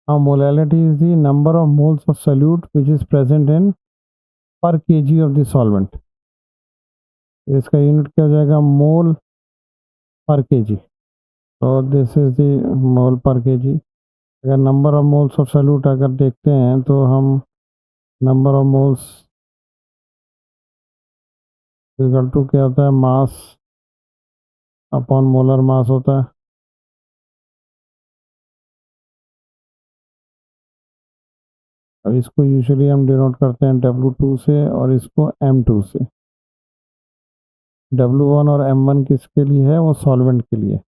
Molality is the number of moles of solute which is present in पर KG of the solvent. इसका unit क्या हो जाएगा, मोल पर केजी। तो दिस इज द मोल पर केजी। अगर number of moles of solute अगर देखते हैं तो हम number of moles equal to क्या होता है, मास अपॉन मोलर मास होता है। अब इसको यूजुअली हम डिनोट करते हैं W2 से और इसको M2 से। W1 और M1 किसके लिए है, वो सॉल्वेंट के लिए।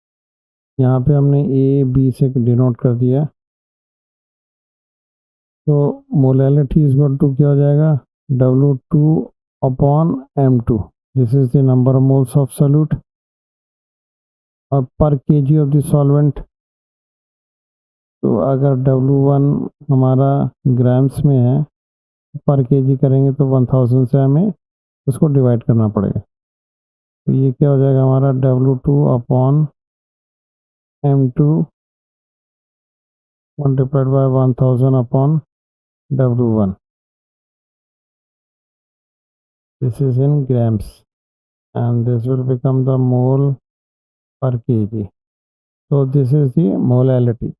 यहाँ पे हमने A B से डिनोट कर दिया। तो मोलैलिटी इज इक्वल टू क्या हो जाएगा, W2 upon M2। This is the number of moles of solute. और पर केजी ऑफ द सॉल्वेंट, तो अगर W1 हमारा ग्राम्स में है, पर केजी करेंगे तो 1000 से हमें उसको डिवाइड करना पड़ेगा। तो ये क्या हो जाएगा हमारा, W2 upon M2 multiplied by 1000 upon W1. This is in grams and this will become the mole per kg. So this is the molality,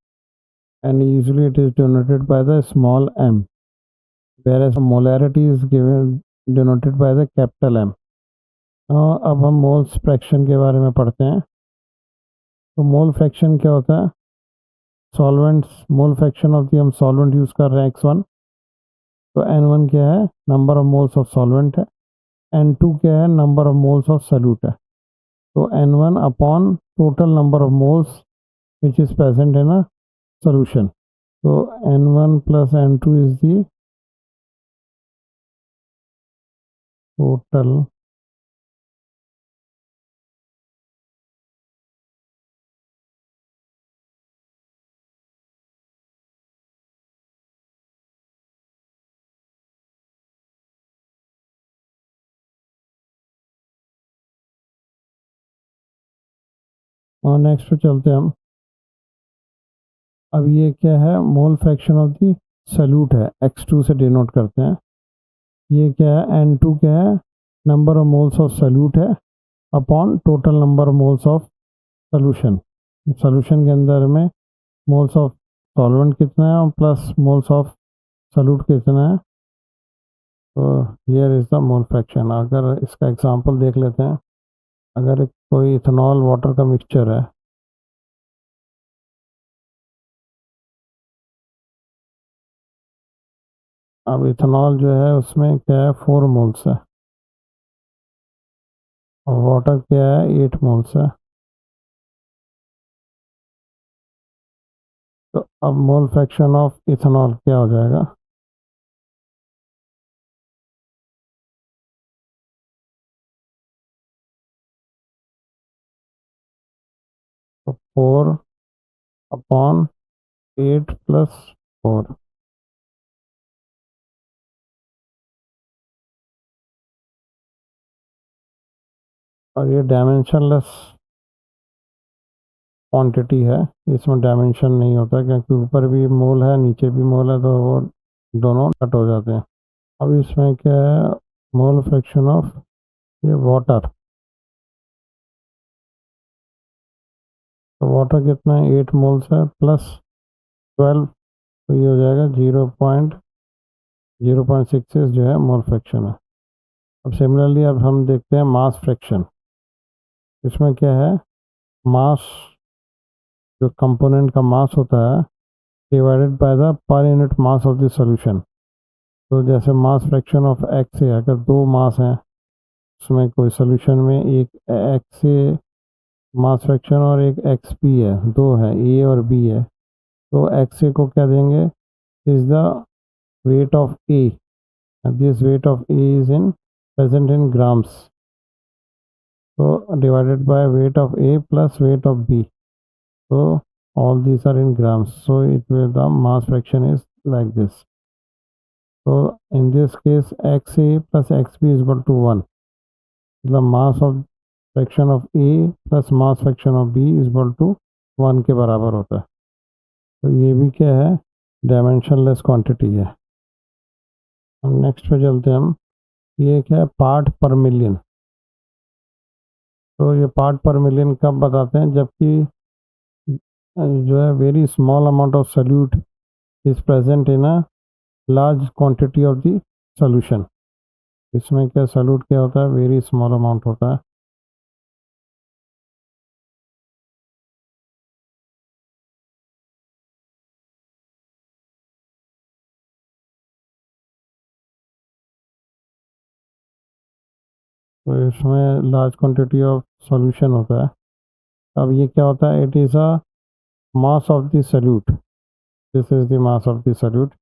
and usually it is denoted by the small m, whereas molarity is given denoted by the capital M. अब हम moles fraction के बारे में पढ़ते हैं। तो mole fraction क्या होता है, solvents mole fraction of the, हम सॉल्वेंट यूज़ कर रहे हैं X1। तो N1 क्या है, number of moles of solvent है। N2 क्या है, number of moles of solute है। तो N1 upon total number of moles which is present in a solution. तो N1 plus N2 is the total और नेक्स्ट पे चलते हैं हम। अब ये क्या है, mole fraction of the solute है, X2 से डिनोट करते हैं। ये क्या है, N2 क्या है, number of moles of solute है upon total number of moles of solution. Solution के अंदर में मोल्स ऑफ सॉल्वेंट कितना है और प्लस मोल्स ऑफ सॉल्यूट कितना है। तो here is the mole fraction. अगर इसका एग्जांपल देख लेते हैं। अगर कोई इथेनॉल वाटर का मिक्सचर है, अब इथेनॉल जो है उसमें क्या है, 4 मोल्स है और वाटर क्या है, 8 मोल्स है। तो अब मोल फ्रैक्शन ऑफ इथेनॉल क्या हो जाएगा, तो 4 अपॉन 8 प्लस 4। और ये डायमेंशनलेस क्वांटिटी है, इसमें डायमेंशन नहीं होता क्योंकि ऊपर भी मोल है नीचे भी मोल है, तो वो दोनों कट हो जाते हैं। अब इसमें क्या है, मोल फ्रैक्शन ऑफ ये वाटर। तो वाटर कितना है, 8 मोल्स है प्लस 12, तो ये हो जाएगा 0.066 जो है मोल फ्रैक्शन है। अब सिमिलरली अब हम देखते हैं मास फ्रैक्शन। इसमें क्या है, मास जो कंपोनेंट का मास होता है divided by the per unit mass of the solution. तो जैसे मास फ्रैक्शन ऑफ एक्स है, अगर 2 मास हैं उसमें कोई सॉल्यूशन में, एक एक्स से मास फ्रैक्शन और एक एक्स पी है, 2 है, ए और बी है। तो एक्स ए को क्या देंगे, is the weight of A, this weight of A is in present in grams. तो divided by weight of A plus weight of B. So all these are in grams. So it will, the mass fraction is like this. So in this case, XA plus XB is equal to 1. The mass of fraction of A plus mass fraction of B is equal to 1 के बराबर होता है। तो ये भी क्या है, dimensionless quantity है। हम नेक्स्ट पे चलते हैं। हम ये क्या है, पार्ट पर मिलियन। तो ये पार्ट पर मिलियन कब बताते हैं, जबकि जो है very small amount of solute is present in a large quantity of the solution. इसमें क्या सोल्यूट क्या होता है, वेरी स्मॉल अमाउंट होता है। तो इसमें लार्ज क्वांटिटी ऑफ सॉल्यूशन होता है। अब ये क्या होता है, it is a mass of the solute, this is the mass of the solute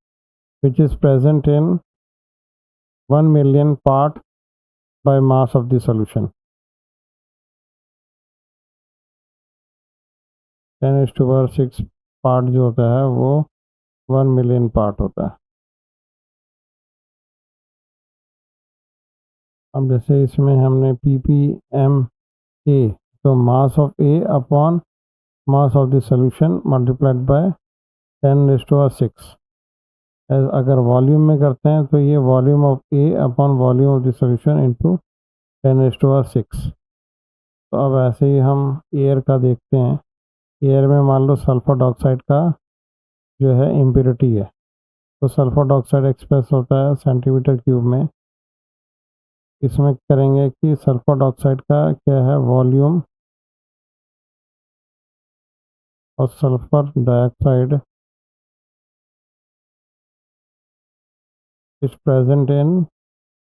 which is present in 1 million part by mass of the solution। 10⁻6 part जो होता है वो 1 मिलियन पार्ट होता है। अब जैसे इसमें हमने ppm a, तो mass of A upon mass of the solution multiplied by 10⁻6। अगर वॉल्यूम में करते हैं तो ये volume of A upon volume of the solution into 10⁻6। तो अब ऐसे ही हम एयर का देखते हैं। एयर में मान लो सल्फर डाइऑक्साइड का जो है इम्प्योरिटी है, तो सल्फर डाइऑक्साइड एक्सप्रेस होता है सेंटीमीटर क्यूब में। इसमें करेंगे कि सल्फर डाइऑक्साइड का क्या है वॉल्यूम, और sulphur dioxide is present in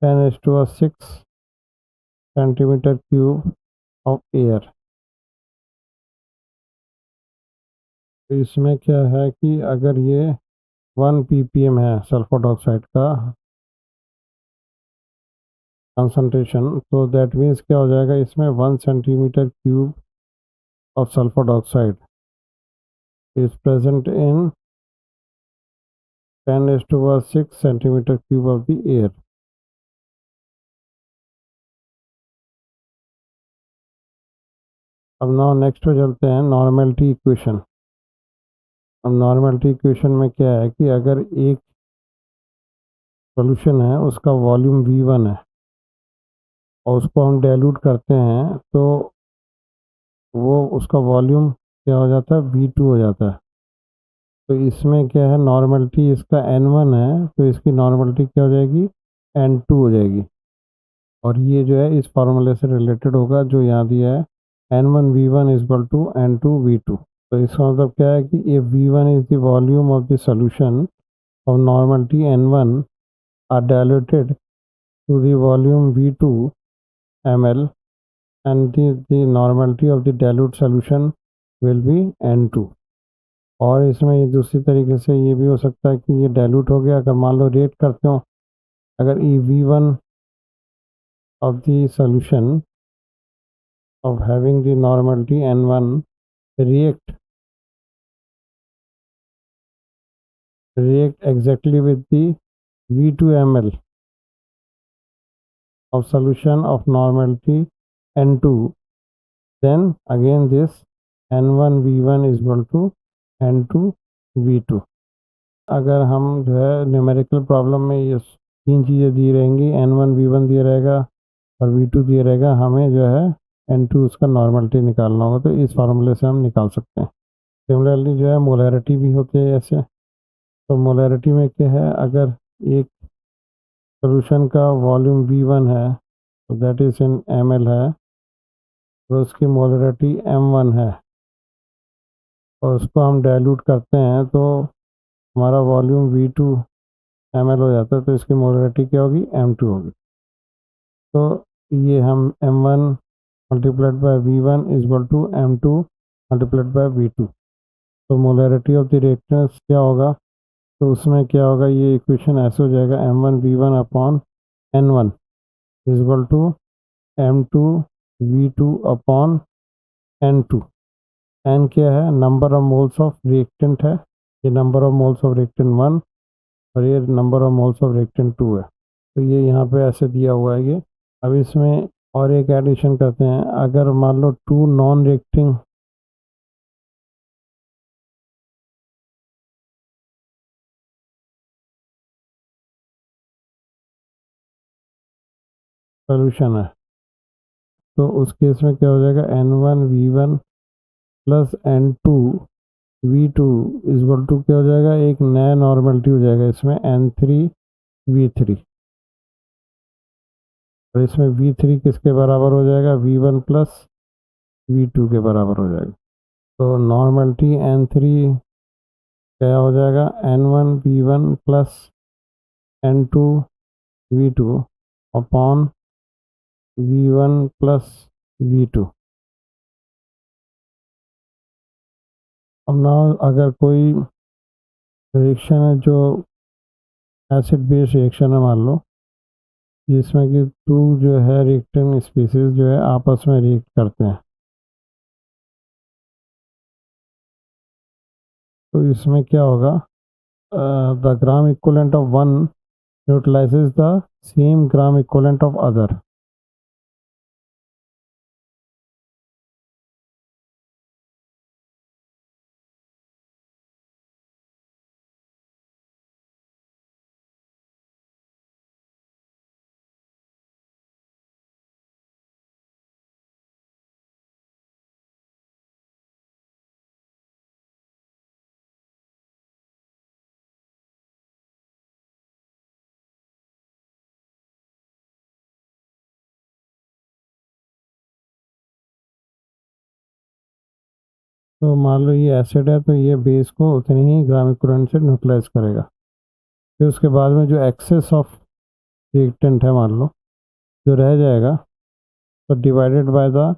10⁻6 centimetre cube of air. तो इसमें क्या है कि अगर ये 1 ppm है सल्फर डाइऑक्साइड का कंसंट्रेशन, तो दैट मीन्स क्या हो जाएगा, इसमें 1 centimetre cube of sulphur dioxide is present in 10⁻6 centimetre cube of the air. अब नाउ नेक्स्ट पे चलते हैं, नॉर्मेलिटी इक्वेशन। अब नॉर्मेलिटी इक्वेशन में क्या है कि अगर एक सॉल्यूशन है उसका वॉल्यूम V1 है और उसको हम डाइल्यूट करते हैं तो वो उसका वॉल्यूम क्या हो जाता है, V2 हो जाता है। तो इसमें क्या है, नॉर्मेलिटी इसका N1 है तो इसकी नॉर्मेलिटी क्या हो जाएगी, N2 हो जाएगी। और ये जो है इस फार्मूले से रिलेटेड होगा जो यहाँ दिया है, N1 V1 is equal to N2 V2। तो इसका मतलब क्या है कि if V1 is the volume of the solution of normality N1 are diluted to the volume V2 ml and the normality of the dilute solution will be N2। और इसमें ये दूसरी तरीके से ये भी हो सकता है कि ये डाइल्यूट हो गया, अगर मान लो रेट करते हो, अगर ई V1 of the solution of having the normality N1 react exactly with the V2 ml of solution of normality N2, then again this N1 V1 is equal to N2 V2। अगर हम जो है numerical problem में ये तीन चीज़ें दी रहेंगी, N1 V1 दिया रहेगा और V2 दिया रहेगा, हमें जो है N2 उसका नॉर्मलिटी निकालना होगा, तो इस फार्मूले से हम निकाल सकते हैं। सिमिलरली जो है मोलैरिटी भी होती है ऐसे। तो मोलैरिटी में क्या है, अगर एक सॉल्यूशन का वॉल्यूम V1 है तो दैट इज इन ml है, तो उसकी मोलैरिटी M1 है और उसको हम डाइल्यूट करते हैं तो हमारा वॉल्यूम V2 ml हो जाता है, तो इसकी मोलैरिटी क्या होगी, M2 होगी। तो ये हम M1 multiplied by V1 is equal to M2 multiplied by V2। तो मोलैरिटी ऑफ द रिएक्टेंस क्या होगा, तो उसमें क्या होगा, ये इक्वेशन ऐसे हो जाएगा, M1 V1 upon N1 is equal to M2 V2 upon N2। N क्या है, number of moles of reactant है, ये number of moles of reactant 1 और ये number of moles of reactant 2 है। तो ये यहाँ पे ऐसे दिया हुआ है ये। अब इसमें और एक एडिशन करते हैं, अगर मान लो 2 नॉन रिएक्टिंग सोल्यूशन है, तो उस केस में क्या हो जाएगा, N1 V1 plus N2 V2 equal to क्या हो जाएगा, एक नया नॉर्मलिटी हो जाएगा इसमें N3 V3, और इसमें V3 किसके बराबर हो जाएगा, V1 प्लस V2 के बराबर हो जाएगा। तो नॉर्मलिटी N3 क्या हो जाएगा, N1 V1 plus N2 V2 upon V1 plus V2। अब ना अगर कोई रिएक्शन है जो एसिड बेस रिएक्शन है मान लो, जिसमें कि टू जो है रिएक्टेंट स्पीसीज जो है आपस में रिएक्ट करते हैं, तो इसमें क्या होगा, the gram equivalent of one न्यूट्रलाइजेज the same gram equivalent of other. तो मान लो ये एसिड है, तो ये बेस को उतनी ही ग्राम इक्वलेंट से न्यूट्रलाइज करेगा। फिर उसके बाद में जो एक्सेस ऑफ रिएक्टेंट है मान लो जो रह जाएगा, तो डिवाइडेड बाय द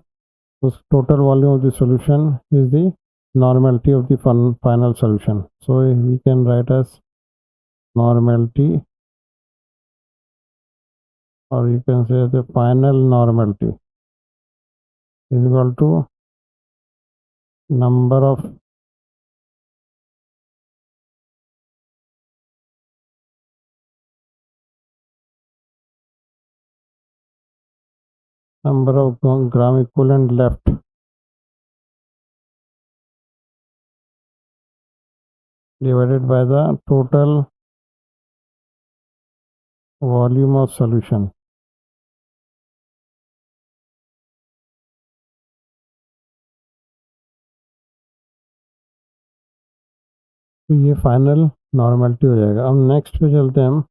उस total volume of the solution is the normality of the final solution. So we can write as normality, or you can say the final normality is equal to number of gram equivalent left divided by the total volume of solution। तो ये final normality हो जाएगा। अब next पे चलते हैं हम।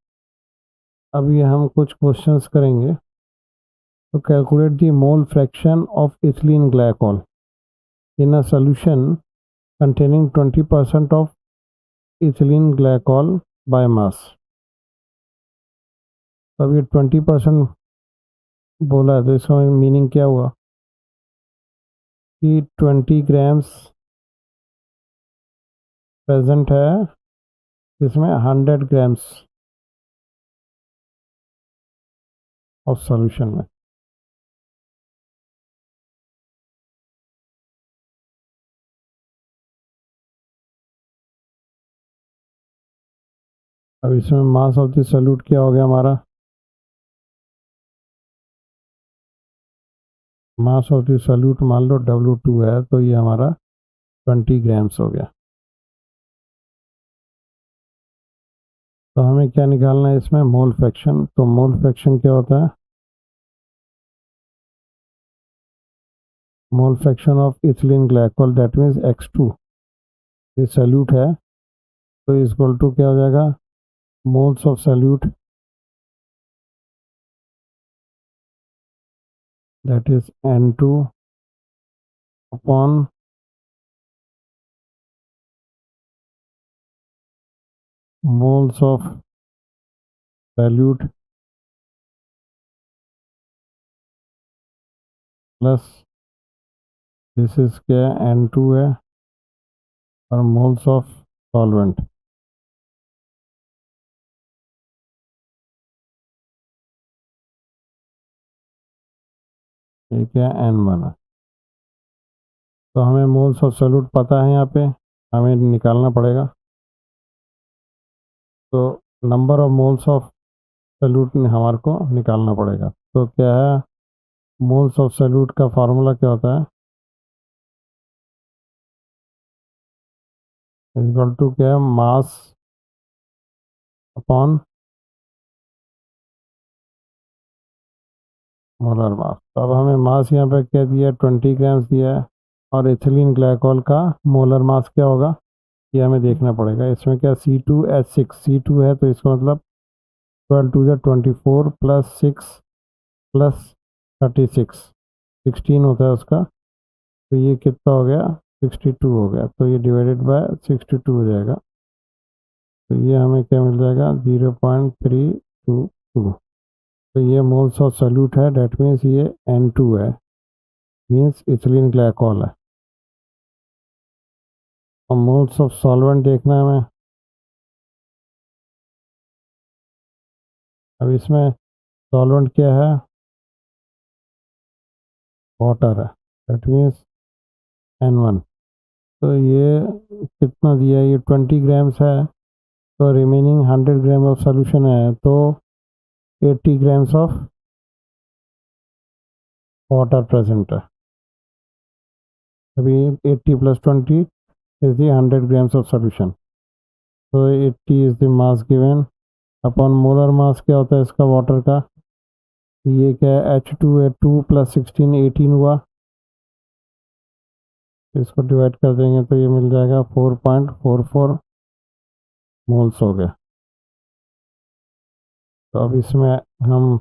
अब ये हम कुछ क्वेश्चंस करेंगे। तो calculate the mole fraction of ethylene glycol in a solution containing 20% of ethylene glycol by mass। अब ये 20% बोला है, तो इसका मीनिंग क्या हुआ कि 20 ग्राम्स प्रेजेंट है इसमें 100 ग्राम्स ऑफ सॉल्यूशन में। अब इसमें मास ऑफ द सॉल्यूट क्या हो गया हमारा, मास ऑफ द सॉल्यूट मान लो W2 है, तो ये हमारा 20 ग्राम्स हो गया। तो हमें क्या निकालना है इसमें, मोल फ्रैक्शन। तो मोल फ्रैक्शन क्या होता है, mole fraction of ethylene glycol that means X2, ये सॉल्यूट है, तो इक्वल टू क्या हो जाएगा, moles of solute that is N2 upon moles of solute plus this is क्या है, N2 है, और moles ऑफ सॉल्वेंट, ये क्या है, N1 है। तो हमें मोल्स ऑफ सॉल्यूट पता है, यहाँ पे हमें निकालना पड़ेगा। तो number of moles of solute हमारे को निकालना पड़ेगा। तो क्या है, मोल्स ऑफ सॉल्यूट का फार्मूला क्या होता है, इक्वल टू क्या है, मास अपॉन मोलर मास। तो अब हमें मास यहाँ पे क्या दिया है, 20 ग्राम्स दिया है। और इथिलीन ग्लाइकोल का मोलर मास क्या होगा ये हमें देखना पड़ेगा। इसमें क्या C2H6 C2 है तो इसका मतलब 12 2 जा 24 प्लस 6 प्लस 36 16 होता है उसका। तो ये कितना हो गया, 62 हो गया। तो ये डिवाइडेड बाय 62 हो जाएगा। तो ये हमें क्या मिल जाएगा, 0.322। तो ये मोल्स ऑफ सॉल्यूट है, डेट मीन्स ये N2 है, मीन्स इथिलीन ग्लाइकोल है। और मोल्स ऑफ सॉल्वेंट देखना है हमें। अब इसमें सॉल्वेंट क्या है, वाटर है, डेट मीन्स N1। तो ये कितना दिया है, ये 20 ग्राम्स है। तो रिमेनिंग 100 ग्राम ऑफ सोल्यूशन है, तो 80 ग्राम्स ऑफ वाटर प्रेजेंट है। अभी 80 plus 20 is the 100 grams of solution. तो 80 is the mass given upon molar mass क्या होता है इसका वाटर का, ये क्या है H2 है, 2 प्लस 16 18 हुआ। इसको डिवाइड कर देंगे तो ये मिल जाएगा 4.44 मोल्स हो गया। तो अब इसमें हम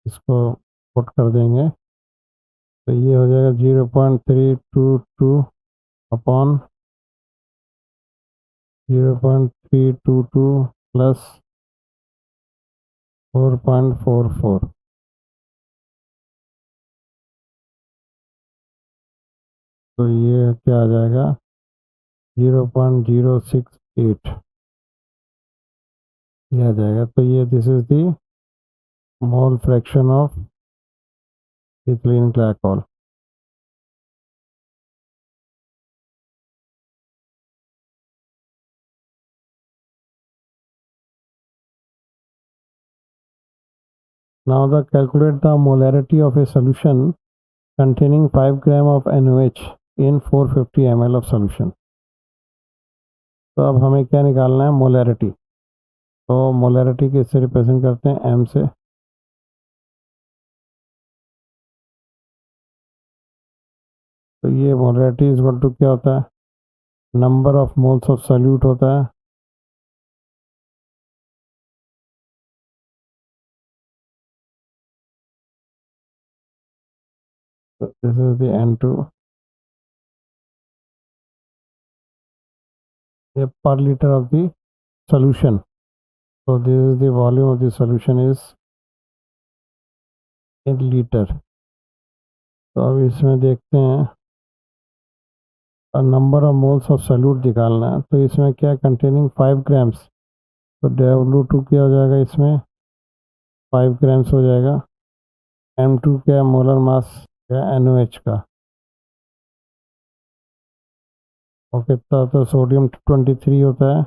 इसको पुट कर देंगे तो ये हो जाएगा 0.322 अपॉन 0.322 प्लस 4.44। तो ये क्या आ जाएगा, 0.068 ये आ जाएगा। तो ये this is the mole fraction of ethylene glycol. Now the calculate the molarity of a solution containing 5 gram of NaOH in 450 ml of solution। तो अब हमें क्या निकालना है, मोलैरिटी। तो मोलैरिटी किससे रिप्रेजेंट करते हैं, M से। तो ये मोलैरिटी इज इक्वल टू क्या होता है, number of moles of solute होता है। तो दिस इज द N2, ये पर litre of the solution। So this is the volume of the solution is in liter। तो अब इसमें देखते हैं number of moles of solute निकालना है। तो इसमें क्या कंटेनिंग 5 ग्राम्स, तो W2 क्या हो जाएगा, इसमें 5 ग्राम्स हो जाएगा। M2 क्या है, मोलर मास क्या NaOH का। और कितना होता है, सोडियम 23 होता है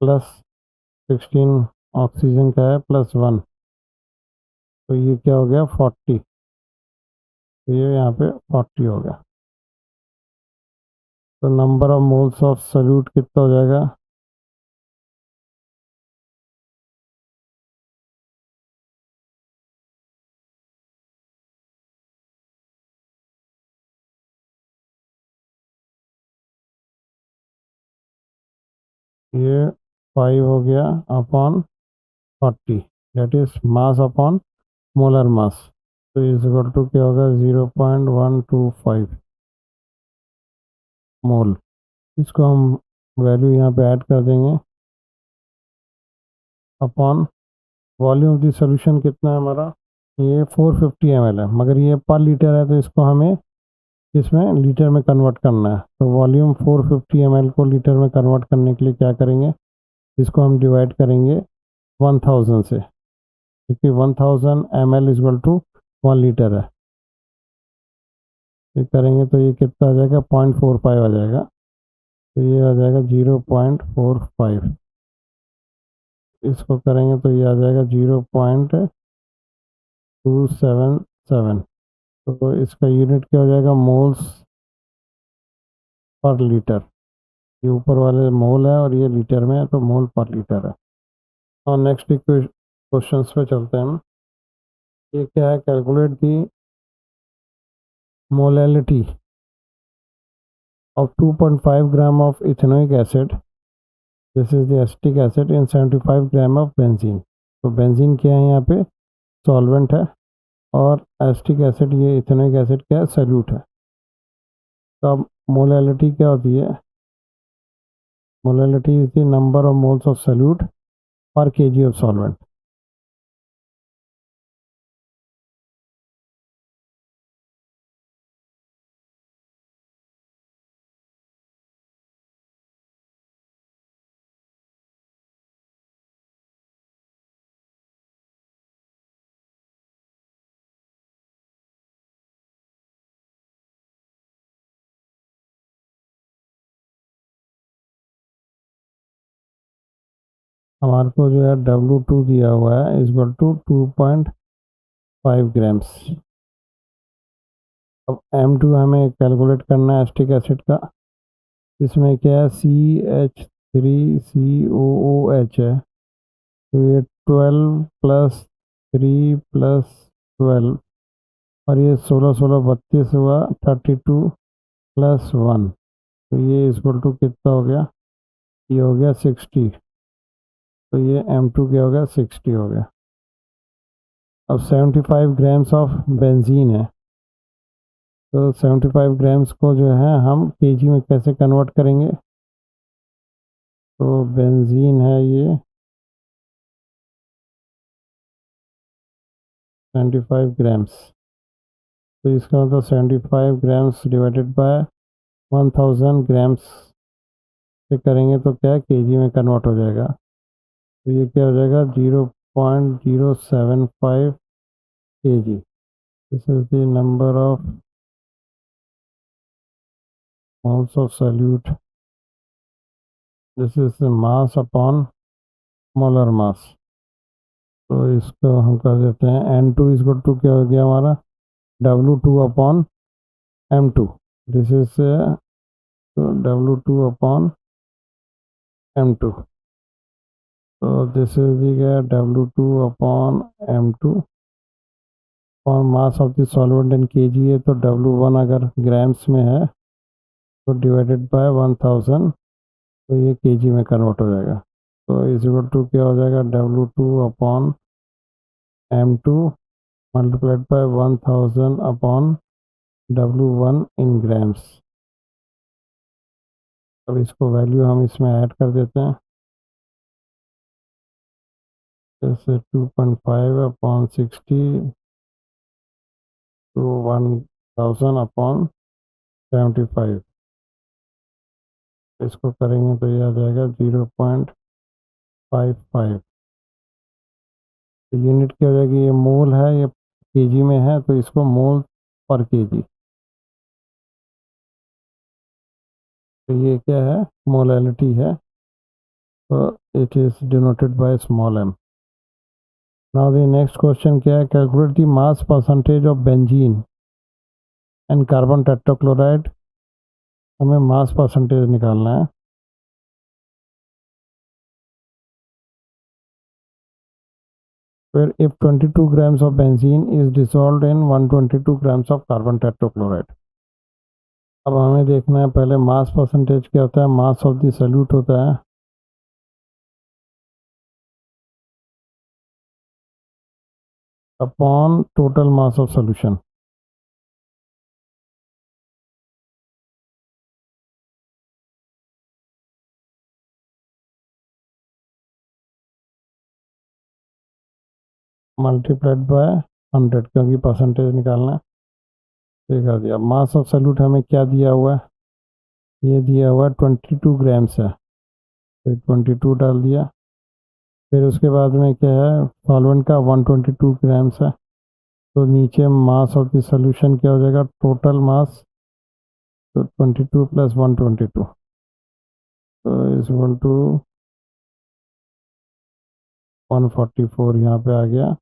प्लस 16 ऑक्सीजन का है प्लस 1। तो ये क्या हो गया 40। तो ये यहाँ पे 40 हो गया। तो number of moles of solute कितना हो जाएगा, ये 5 हो गया upon 40, that is mass upon molar mass. तो इज इक्वल टू क्या होगा, 0.125 मोल। इसको हम वैल्यू यहाँ पे ऐड कर देंगे upon volume of the solution कितना है हमारा, ये 450 ml है, मगर ये पर लीटर है तो इसको हमें इसमें लीटर में कन्वर्ट करना है। तो वॉल्यूम 450 ml को लीटर में कन्वर्ट करने के लिए क्या करेंगे, इसको हम डिवाइड करेंगे 1000 से, क्योंकि 1000 ml is equal to 1 litre है। ये करेंगे तो ये कितना आ जाएगा, 0.45 आ जाएगा। तो ये आ जाएगा 0.45। इसको करेंगे तो ये आ जाएगा 0.277। तो इसका यूनिट क्या हो जाएगा, मोल्स पर लीटर। ये ऊपर वाले मोल है और ये लीटर में है, तो मोल पर लीटर है। और नेक्स्ट क्वेश्चंस पे चलते हैं हम। ये क्या है, calculate the molality of 2.5 gram of ethanoic acid, this is the acetic acid, in 75 gram of benzene। तो बेंजीन क्या है यहाँ पे, सॉल्वेंट है, और एसिटिक एसिड ये इथेनोइक एसिड क्या है, सल्यूट है। तो अब मोलैलिटी क्या होती है, molality is the number of moles of solute पर केजी ऑफ सॉल्वेंट। हमारे को जो है W2 दिया हुआ है इज इक्वल टू 2.5 ग्राम्स। अब M2 हमें कैलकुलेट करना है एसिटिक एसिड का। इसमें क्या है, CH3COOH है, तो ये 12 प्लस 3 प्लस 12, और ये 16 16 32 हुआ, 32 प्लस 1, तो ये इक्वल टू कितना हो गया, ये हो गया 60। तो ये M2 क्या हो गया, 60 हो गया। अब 75 ग्राम्स ऑफ बेंजीन है, तो 75 ग्राम्स को जो है हम केजी में कैसे कन्वर्ट करेंगे। तो बेंजीन है ये 75 ग्राम्स, तो इसका मतलब 75 ग्राम्स डिवाइडेड बाय 1000 ग्राम्स से करेंगे तो क्या केजी में कन्वर्ट हो जाएगा। तो ये क्या हो जाएगा, 0.075 KG. This is the number of moles of solute, this is the mass upon molar mass. तो इसको हम कर देते हैं N2 इक्वल टू क्या हो गया हमारा, W2 upon M2। This is W2 upon M2। तो this is the W2 upon M2 और mass of the solvent in KG है, तो W1 अगर ग्राम्स में है तो डिवाइडेड बाय 1000, तो ये केजी में कन्वर्ट हो जाएगा। तो इज इक्वल टू क्या हो जाएगा, W2 upon M2 multiplied bye 1000 upon W1 in grams. अब इसको वैल्यू हम इसमें ऐड कर देते हैं, जैसे 2.5 अपॉन 60 टू 1000 अपॉन 75। इसको करेंगे तो ये आ जाएगा 0.55। तो यूनिट क्या हो जाएगी, ये मोल है, ये केजी में है, तो इसको मोल पर केजी। तो ये क्या है, मोलैलिटी है, तो it is denoted by small m। Now the next question क्या है, calculate the mass percentage of benzene and carbon tetrachloride. हमें मास परसेंटेज निकालना है। Where if 22 grams of benzene is dissolved in 122 grams of carbon tetrachloride। अब हमें देखना है पहले मास परसेंटेज क्या होता है, मास ऑफ द सॉल्यूट होता है upon total mass of solution. Multiplied by 100, क्योंकि परसेंटेज निकालना है। ठीक है दिया। मास ऑफ सॉल्यूट हमें क्या दिया हुआ है, ये दिया हुआ है 22 ग्राम्स है, तो 22 डाल दिया। फिर उसके बाद में क्या है, सॉल्वेंट का 122 ग्राम्स है, तो नीचे मास ऑफ द सॉल्यूशन क्या हो जाएगा, टोटल मास, तो 22 प्लस 122, तो इज इक्वल टू 144 यहाँ पे आ गया,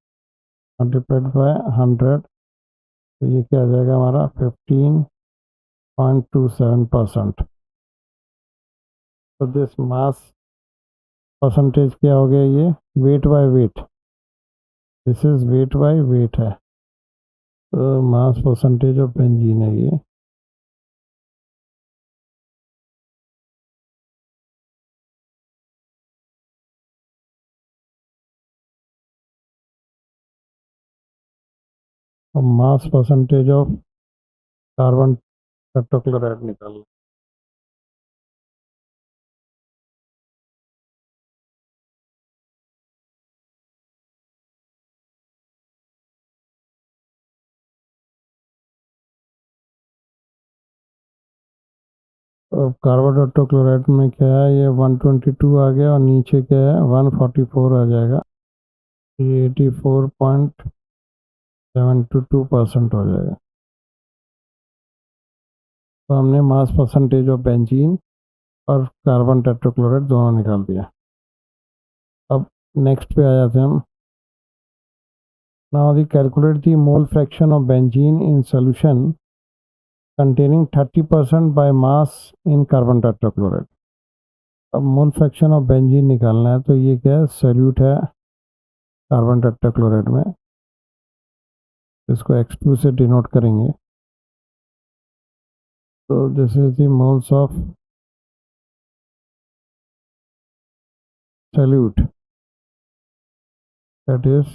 मल्टीप्लाइड बाय 100, तो ये क्या आ जाएगा हमारा 15.27%। तो दिस मास परसेंटेज क्या हो गया, ये weight by weight, this is weight by weight है, तो मास परसेंटेज ऑफ बेंजीन है ये। और mass percentage of carbon tetrachloride निकालना। तो कार्बन टेट्राक्लोराइड में क्या है, ये 122 आ गया और नीचे क्या है 144 आ जाएगा, ये 84.72% हो जाएगा। तो हमने मास परसेंटेज ऑफ बेंजीन और कार्बन टेट्राक्लोराइड दोनों निकाल दिया। अब नेक्स्ट पे आ जाते हैं हम। Now the calculate the mole fraction of benzene in solution containing 30% by mass in carbon tetrachloride। अब मोल फ्रैक्शन ऑफ बेंजीन निकालना है, तो ये क्या है, सॉल्यूट है कार्बन टेट्राक्लोराइड में, इसको X2 से डिनोट करेंगे। तो this is the moles of solute, that is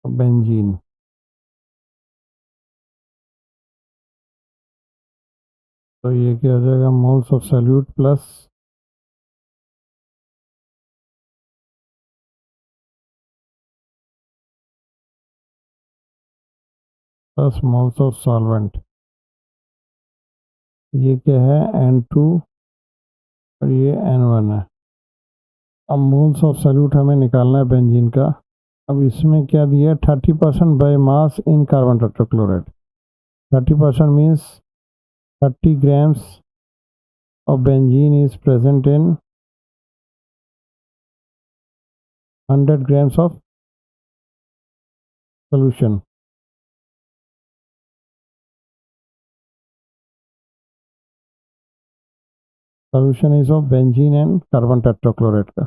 benzene. तो ये क्या हो जाएगा, moles of solute plus moles of solvent. ये क्या है, N2 और ये N1 है। अब मोल्स ऑफ सॉल्यूट हमें निकालना है बेंजीन का। अब इसमें क्या दिया है, 30% by mass in carbon tetrachloride. 30% means 30 grams of benzene is present in 100 grams of solution। Solution is of benzene and carbon tetrachloride का।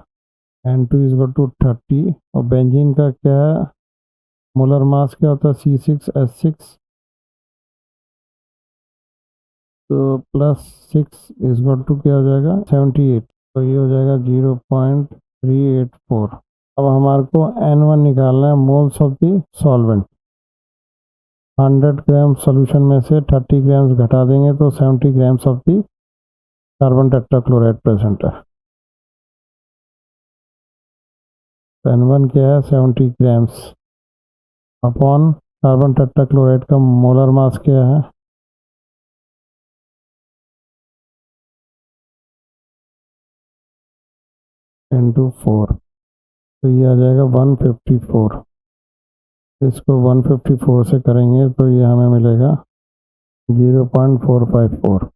N2 is equal to 30 और बेंजीन का क्या है, मोलर मास क्या होता है, C6H6, तो प्लस 6 इज इक्वल टू क्या हो जाएगा 78, तो ये हो जाएगा 0.384। अब हमारे को N1 निकालना है, moles of the solvent. 100 gram solution में से 30 ग्राम्स घटा देंगे तो 70 grams of the carbon tetrachloride present है। N1 क्या है, 70 ग्राम्स अपॉन कार्बन टेट्राक्लोराइड का मोलर मास क्या है, इंटू 4, तो ये आ जाएगा 154। इसको 154 से करेंगे तो ये हमें मिलेगा 0.454।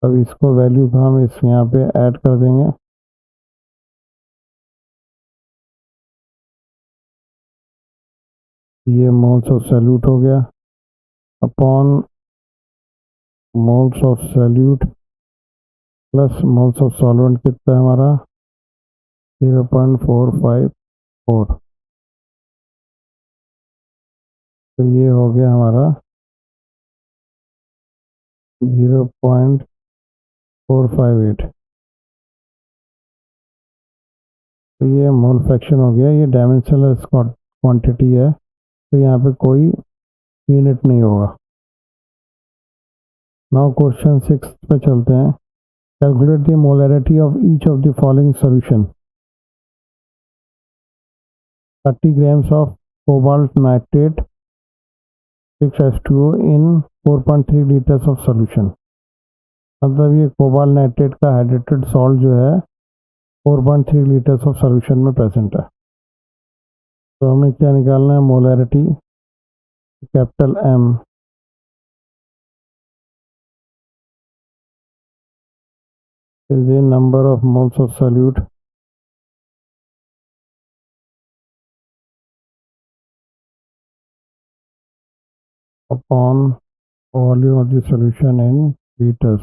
अब इसको वैल्यू को हम इस यहाँ पे ऐड कर देंगे। ये मोल्स ऑफ सॉल्यूट हो गया upon moles of solute plus moles of solvent कितना है हमारा 0.454। तो ये हो गया हमारा 0.458। तो ये मोल फ्रैक्शन हो गया, ये डायमेंशनल क्वांटिटी है, तो यहाँ पे कोई यूनिट नहीं होगा। नाउ क्वेश्चन 6 पे चलते हैं। Calculate the molarity of each of the following solution. 30 grams of cobalt nitrate 6H2O in 4.3 liters of solution। मतलब ये कोबाल्ट नाइट्रेट का हाइड्रेटेड सॉल्ट जो है 4.3 लीटर्स ऑफ सॉल्यूशन में प्रेजेंट है। तो हमें क्या निकालना है, molarity capital M is the number of moles of solute upon volume of the solution in liters।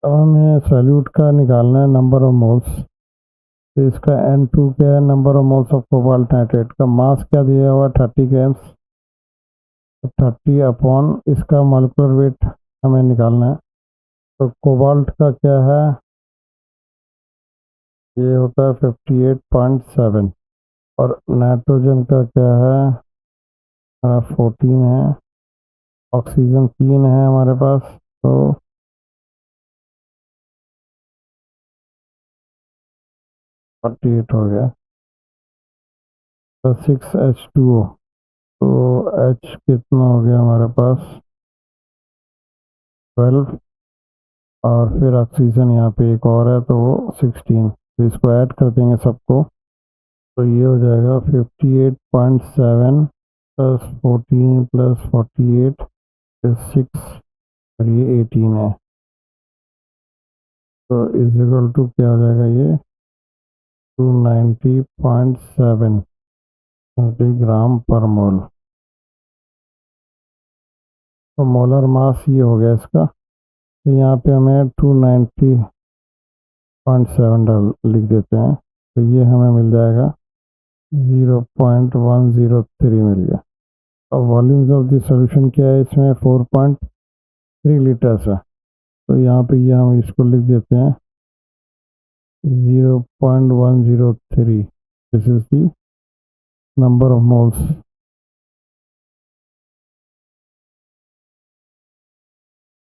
अब हमें सॉल्यूट का निकालना है नंबर ऑफ मोल्स। तो इसका N2 क्या है, number of moles of cobalt nitrate का मास क्या दिया हुआ 30 ग्राम्स, 30 अपॉन इसका मॉलिक्यूलर वेट हमें निकालना है। तो कोबाल्ट का क्या है, ये होता है 58.7 और नाइट्रोजन का क्या है 14 है, ऑक्सीजन 3 है हमारे पास, तो 48 हो गया। तो 6H2O, तो H कितना हो गया हमारे पास 12 और फिर ऑक्सीजन यहाँ पे एक और है तो वो 16। तो इसको ऐड कर देंगे सबको, तो ये हो जाएगा 58.7 प्लस 14 प्लस 48 प्लस 6 और ये 18 है। तो इज इक्वल टू क्या हो जाएगा ये 290.7 मिलीग्राम पर मोल। तो मोलर मास ये हो गया इसका। तो यहाँ पे हमें 290.7 लिख देते हैं, तो ये हमें मिल जाएगा 0.103 मिल गया। अब वॉल्यूम्स ऑफ द सॉल्यूशन क्या है, इसमें 4.3 लीटर्स है, तो यहाँ पे ये हम इसको लिख देते हैं 0.103। This is the number of moles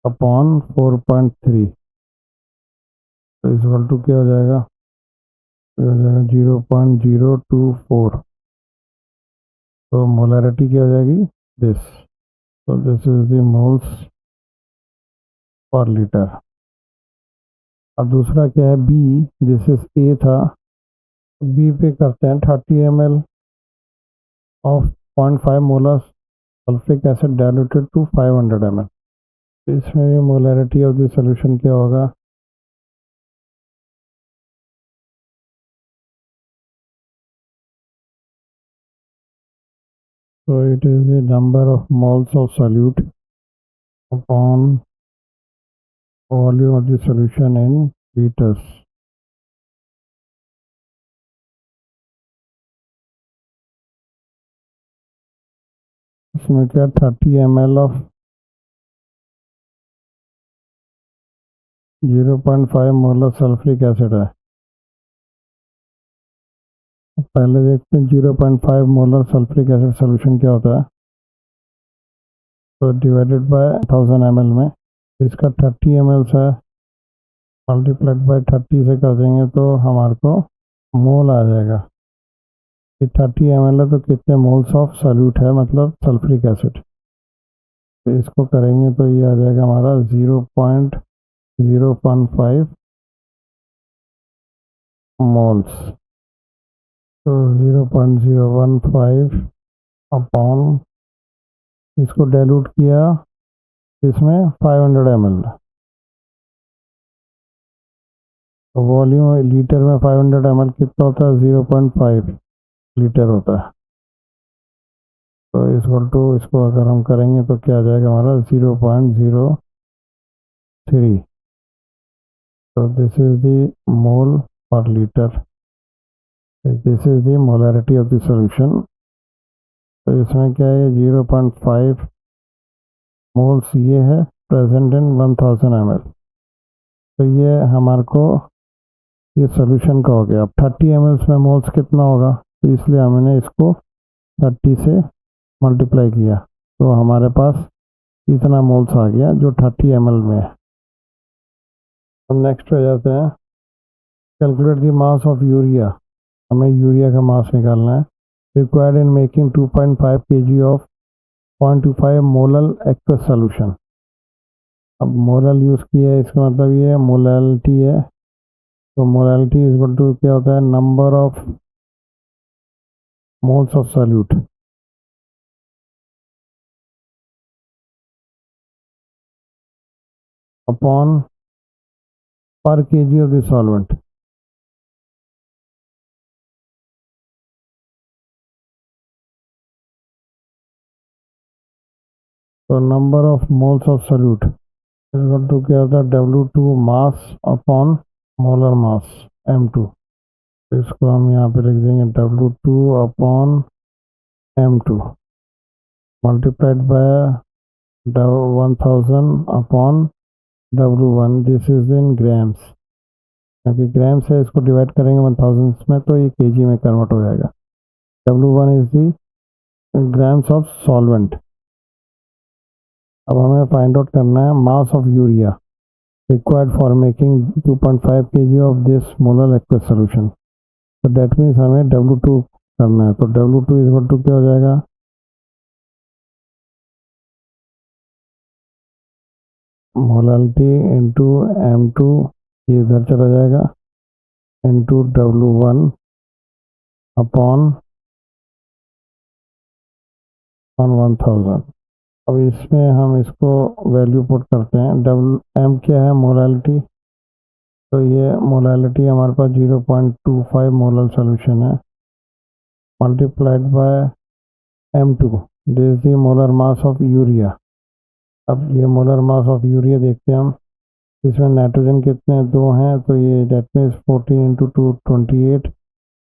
upon 4.3, तो इक्वल टू क्या हो जाएगा, 0.024। तो मोलैरिटी क्या हो जाएगी दिस, तो this is the moles per litre. अब दूसरा क्या है बी, दिस इज ए था, बी पे करते हैं 30 ml of 0.5 molar sulphuric acid diluted to 500 ml। तो इसमें ये मोलैरिटी ऑफ द सॉल्यूशन क्या होगा, so it is the number of moles of solute upon volume of the solution in liters। इसमें क्या 30 ml of 0.5 molar sulphuric acid है। पहले देखते हैं 0.5 मोलर सल्फ्रिक एसिड सोल्यूशन क्या होता है, तो डिवाइडेड बाय 1000 ml में इसका 30 ml है, मल्टीप्लाइड बाय 30 से कर देंगे तो हमारे को मोल आ जाएगा कि 30 ml है तो कितने मोल्स ऑफ सॉल्यूट है, मतलब सल्फ्रिक एसिड। तो इसको करेंगे तो ये आ जाएगा हमारा 0.015 मोल्स। तो 0.015 अपॉन इसको डाइल्यूट किया इसमें 500 ml, तो वॉल्यूम लीटर में 500 ml कितना होता है 0.5 लीटर होता है। तो इक्वल टू इसको अगर हम करेंगे तो क्या आ जाएगा हमारा 0.03। तो दिस इज द मोल पर litre, this is the molarity of the solution. तो इसमें क्या है 0.5 मोल्स ये है प्रेजेंट इन 1000 ml। तो ये हमारे को ये सॉल्यूशन का हो गया। अब 30 ml में मोल्स कितना होगा, तो इसलिए हमने इसको 30 से मल्टीप्लाई किया तो हमारे पास इतना मोल्स आ गया जो 30 ml में है। अब नेक्स्ट पे जाते हैं, calculate the mass of urea. हमें यूरिया का मास निकालना है। Required in making 2.5 kg of 0.25 molal aqueous solution. अब मोलल यूज़ किया है, इसका मतलब ये मोलैलिटी है। तो मोलैलिटी इज इक्वल टू क्या होता है number of moles of solute upon पर kg ऑफ द सॉल्वेंट। तो number of moles of solute equal to क्या होता है W2 mass upon molar mass M2। इसको हम यहाँ पे लिख देंगे W2 upon M2 multiplied bye 1000 upon W1, this is in grams, क्योंकि ग्राम्स है, इसको डिवाइड करेंगे 1000 में तो ये केजी में कन्वर्ट हो जाएगा। W1 is the grams of solvent. अब हमें फाइंड आउट करना है मास of urea required for making 2.5 kg of this molar aqueous solution. तो डेट मीन्स हमें W2 करना है, तो W2 इक्वल टू क्या हो जाएगा, मोलालिटी इंटू M2, ये इधर चला जाएगा, इंटू W1 अपॉन 1000। अब इसमें हम इसको वैल्यू पुट करते हैं। M क्या है, मोलालिटी, तो ये मोलालिटी हमारे पास 0.25 मोलर सोल्यूशन है, multiplied by M2, this is the molar mass of urea. अब ये मोलर मास ऑफ यूरिया देखते हैं हम, इसमें नाइट्रोजन कितने दो हैं, तो ये that means 14 into 2 28,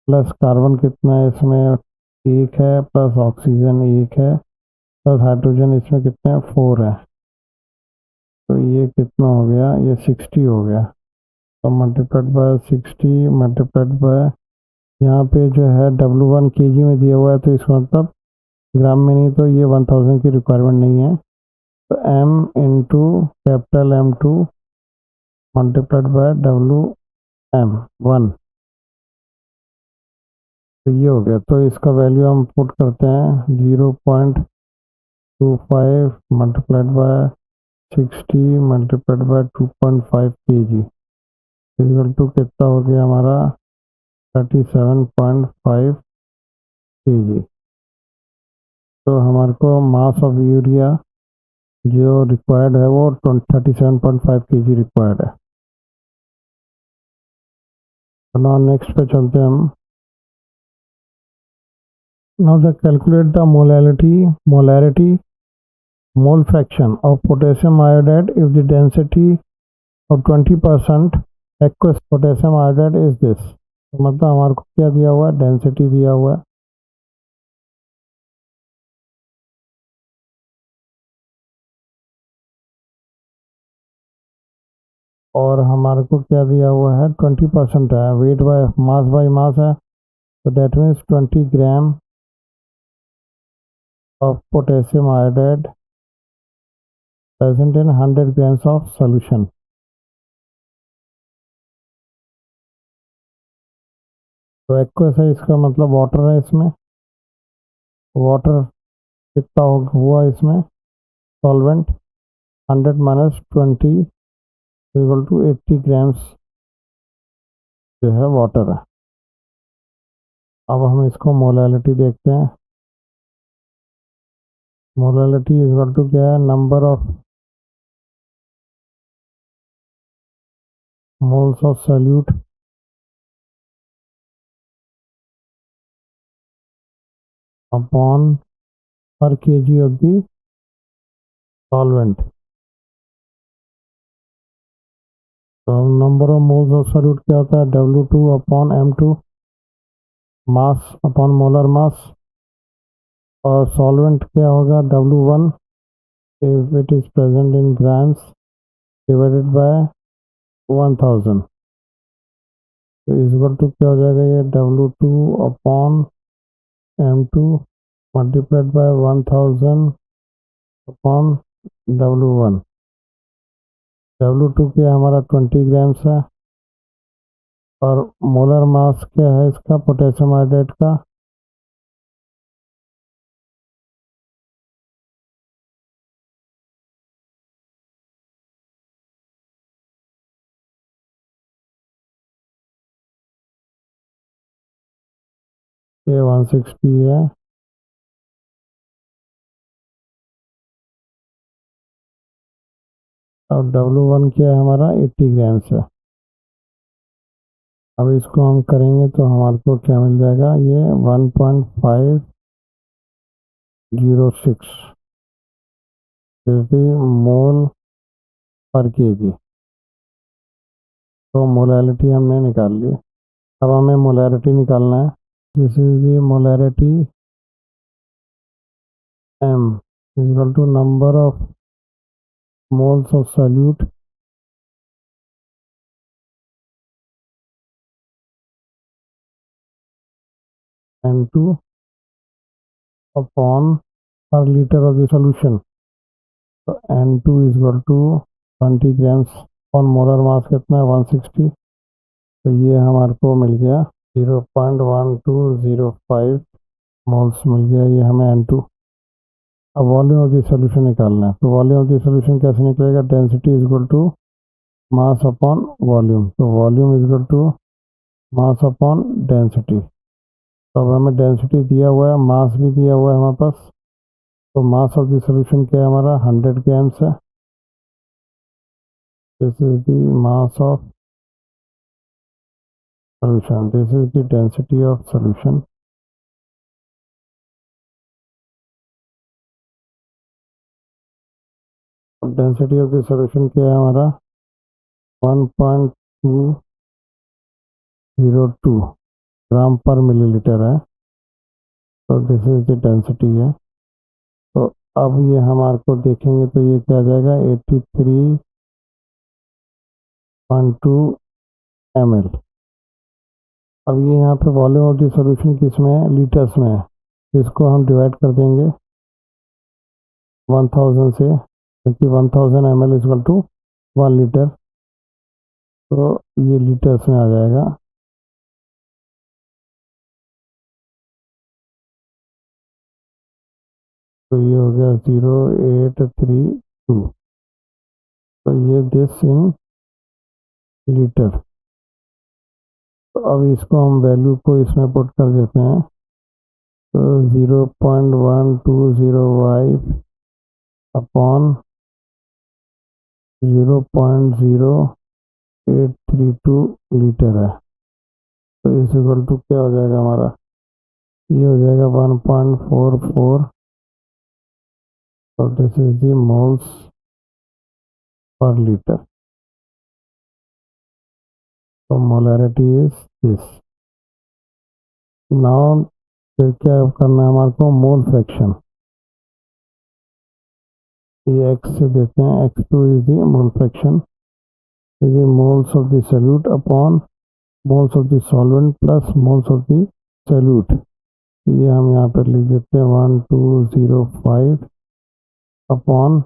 plus carbon कितना है इसमें एक है, प्लस ऑक्सीजन एक है, प्लस हाइड्रोजन इसमें कितने हैं 4 है, तो ये कितना हो गया, ये 60 हो गया। तो मल्टीप्लाइड बाय 60 मल्टीप्लाइड बाय, यहाँ पे जो है W1 केजी में दिया हुआ है, तो इसका मतलब ग्राम में नहीं, तो ये 1000 की रिक्वायरमेंट नहीं है, तो M into capital M2 multiplied bye WM1, तो ये हो गया। तो इसका वैल्यू हम पुट करते हैं 0.25 multiplied by 60 multiplied by 2.5 kg equal to कितना हो गया हमारा 37.5 kg। तो हमारे को मास ऑफ यूरिया जो रिक्वायर्ड है वो 37.5 kg रिक्वायर्ड है। तो नाउ नेक्स्ट पे चलते हैं हम। Now the calculate the molarity mole fraction of potassium iodide if the density of 20% aqueous potassium iodide is this। तो मतलब हमारे को क्या दिया हुआ है, डेंसिटी दिया हुआ है, और हमारे को क्या दिया हुआ है 20% है, वेट बाय मास है, तो that means 20 gram of potassium iodide present in 100 grams of solution. तो एक्वस है, इसका मतलब वाटर है, इसमें वाटर कितना हुआ इसमें, solvent 100 minus 20 equal to 80 grams जो है वाटर है। अब हम इसको मोलैलिटी देखते हैं। मोलैलिटी इक्वल टू क्या है, number of moles of solute upon पर केजी ऑफ द सॉल्वेंट। तो number of moles of solute क्या होता है, W2 upon M2, mass upon molar mass, और सॉल्वेंट क्या होगा W1 if it is present in grams divided by 1000। तो equal to क्या हो जाएगा, ये W2 upon M2 multiplied bye 1000 upon W1। W2 क्या हमारा 20 ग्राम्स है, और मोलर मास क्या है इसका पोटेशियम आयोडाइड का, ये 160 है, और W1 क्या है हमारा 80 ग्राम्स है। अब इसको हम करेंगे तो हमारे को क्या मिल जाएगा, ये 1.506 इज द मोल पर केजी। तो मोलैरिटी हमने निकाल ली। अब हमें मोलैरिटी निकालना है। This is the molarity m is equal to number of moles of solute N2 upon per liter of the solution। तो N2 is equal to 20 grams on molar mass कितना है 160। तो ये हमारे को मिल गया 0.1205 मोल्स मिल गया ये हमें N2। अब वॉल्यूम ऑफ द सॉल्यूशन निकालना है। तो वॉल्यूम ऑफ द सॉल्यूशन कैसे निकलेगा? Density is equal to mass upon volume. तो volume is equal to mass upon density. तो अब हमें डेंसिटी दिया हुआ है, मास भी दिया हुआ है हमारे पास। तो मास ऑफ द सॉल्यूशन क्या है हमारा 100 ग्राम्स है। This is the mass of solution, this is the density of solution. Density of the solution क्या है हमारा 1.202 ग्राम पर मिलीलीटर है। तो दिस इज द डेंसिटी है। तो अब ये हमारे को देखेंगे तो ये क्या आ जाएगा 83.2 ml। अब ये यहाँ पे वॉल्यूम ऑफ द सॉल्यूशन किस में है? लीटर्स में है। इसको हम डिवाइड कर देंगे 1000 से, क्योंकि 1000 ml is equal to 1 litre. तो ये लीटर्स में आ जाएगा। तो ये हो गया 0832। तो ये दिस इन लीटर। तो अब इसको हम वैल्यू को इसमें पुट कर देते हैं। तो 0.1205 अपॉन 0.0832 लीटर है। तो इस इक्वल टू क्या हो जाएगा हमारा? ये हो जाएगा 1.44। और this is the moles per litre. तो मोलैरिटी इज दिस। नाउ फिर क्या करना है हमारे को? Mole fraction. ये x से देते हैं, x2 is the mole fraction, is the moles of the solute upon moles of the solvent plus moles of the solute. ये हम यहाँ पर लिख देते हैं 1205 अपॉन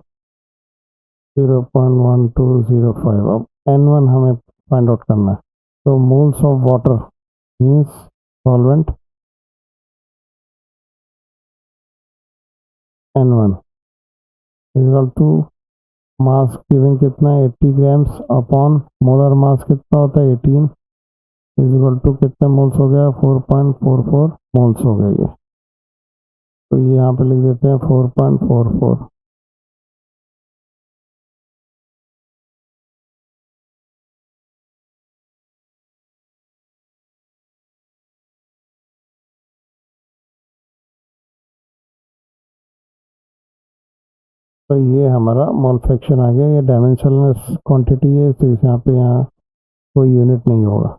0.1205। अब N1 हमें फाइंड आउट करना है। तो moles of water means solvent N1 equal to mass given कितना है 80 ग्राम्स अपॉन मोलर मास कितना होता है 18 इज इक्वल टू कितने मोल्स हो गया 4.44 मोल्स हो गया ये। तो ये यहाँ पे लिख देते हैं 4.44। तो ये हमारा मोल फ्रैक्शन आ गया। ये डायमेंशनलेस क्वांटिटी है, तो इस यहाँ पे कोई यूनिट नहीं होगा।